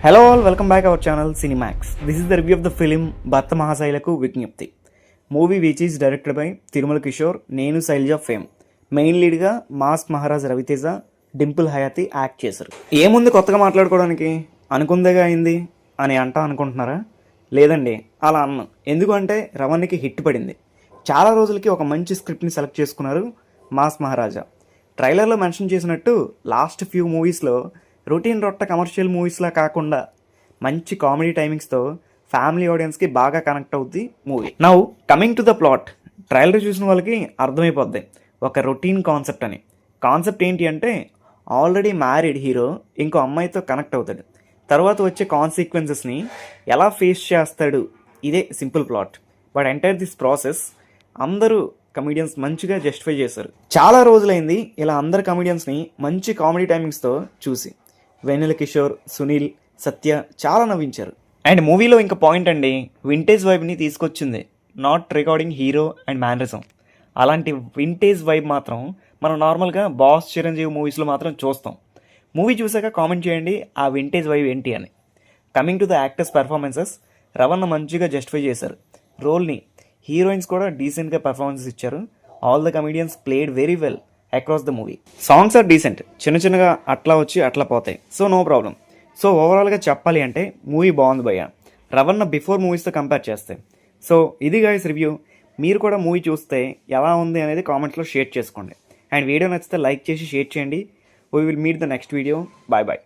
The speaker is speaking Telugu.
Hello all, welcome back our channel Cinemax. This is the review of the film Bhartha Mahasayulaku Vignapthi. Movie which is directed by Tirumala Kishore, Nenu Sailaja fame. Main లీడ్గా మాస్క్ మహారాజ్ రవితేజ, డింపుల్ హయాతి యాక్ట్ చేశారు. ఏముంది కొత్తగా మాట్లాడుకోవడానికి, అనుకుందేగా అయింది అని అనుకుంటున్నారా? లేదండి, అలా అన్ను. ఎందుకంటే రవణ్కి హిట్ పడింది. చాలా రోజులకి ఒక మంచి స్క్రిప్ట్ని సెలెక్ట్ చేసుకున్నారు మాస్క్ మహారాజా. ట్రైలర్లో మెన్షన్ చేసినట్టు లాస్ట్ ఫ్యూ మూవీస్లో రొటీన్ రొట్ట కమర్షియల్ మూవీస్లా కాకుండా మంచి కామెడీ టైమింగ్స్తో ఫ్యామిలీ ఆడియన్స్కి బాగా కనెక్ట్ అవుద్ది movie. Now coming to the plot, trailer చూసిన వాళ్ళకి అర్థమైపోద్ది ఒక రొటీన్ కాన్సెప్ట్ అని. కాన్సెప్ట్ ఏంటి అంటే, ఆల్రెడీ మ్యారీడ్ హీరో ఇంకో అమ్మాయితో కనెక్ట్ అవుతాడు, తర్వాత వచ్చే కాన్సిక్వెన్సెస్ని ఎలా ఫేస్ చేస్తాడు, ఇదే simple plot. But entire this process అందరూ కమెడియన్స్ మంచిగా జస్టిఫై చేశారు. చాలా రోజులైంది ఇలా అందరు కమెడియన్స్ని మంచి కామెడీ టైమింగ్స్తో చూసి. వెన్నెల కిషోర్, సునీల్, సత్య చాలా నవ్వించారు. అండ్ మూవీలో ఇంకా పాయింట్ అండి, వింటేజ్ వైబ్ని తీసుకొచ్చింది. Not recording hero and mannerism. అలాంటి వింటేజ్ వైబ్ మాత్రం మనం నార్మల్గా బాస్, చిరంజీవి మూవీస్లో మాత్రం చూస్తాం. మూవీ చూసాక కామెంట్ చేయండి ఆ వింటేజ్ వైబ్ ఏంటి అని. Coming to the actors performances, రవణ మంచిగా జస్టిఫై చేశారు రోల్ని. హీరోయిన్స్ కూడా డీసెంట్గా పెర్ఫార్మెన్సెస్ ఇచ్చారు. All the comedians played very well across the movie. Songs are decent, చిన్నగా అట్లా వచ్చి అట్లా పోతాయి, సో నో ప్రాబ్లం. సో ఓవరాల్గా చెప్పాలి అంటే మూవీ బాగుంది భయ్య, రవణ బిఫోర్ మూవీస్తో కంపేర్ చేస్తే. సో ఇది గైస్ రివ్యూ. మీరు కూడా మూవీ చూస్తే ఎలా ఉంది అనేది కామెంట్స్లో షేర్ చేసుకోండి. అండ్ వీడియో నచ్చితే లైక్ చేసి షేర్ చేయండి. We will meet the next video. Bye bye.